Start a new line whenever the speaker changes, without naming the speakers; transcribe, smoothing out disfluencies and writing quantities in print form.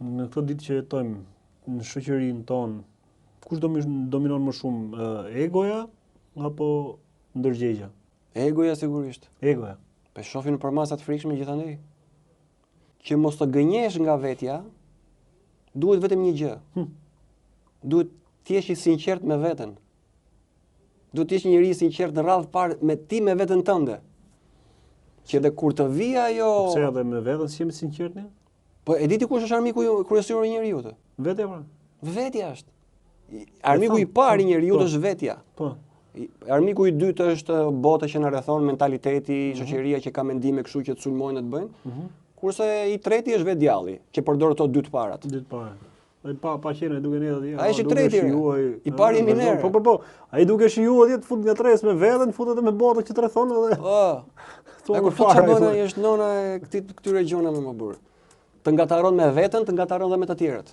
në këtë ditë që jetojmë në shoqërinë tonë, kush dominon më shumë, egoja apo ndërgjegja?
Egoja sigurisht.
Egoja.
Po shohin për masa të frikshme gjithandej. Që mos të gënjesh nga vetja, duhet vetëm një gjë. Duhet të jesh i sinqert me veten. Duhet të jesh njëri i sinqert në radhë parë me ti me veten tënde. Që edhe kur të vijë ajo...
Pse edhe me veten si jemi sinqert ne?
Po e di ti kush është armiku kryesor i njeriu?
Vetja pra.
Vetja është. Armiku i parë i njeriu është vetja.
Po.
Armiku i dytë është bota që na rrethon, mentaliteti, shoqëria që ka mendime kështu që të sulmojnë të bëjnë. Kurse i treti është vetë djalli, që përdor ato dy të parat.
Dy të parat. Ai pa qenë duke ne atje.
Ai është i treti. I pari miner.
Po. Ai duke shijuar atje të fut nga tres me veten, futet me botën që të rrethon edhe.
Po. Ai kur fut çfarë bën ai është nona e këtyre gjona më burr. Të ngataron me veten, të ngataron edhe me të tjerët.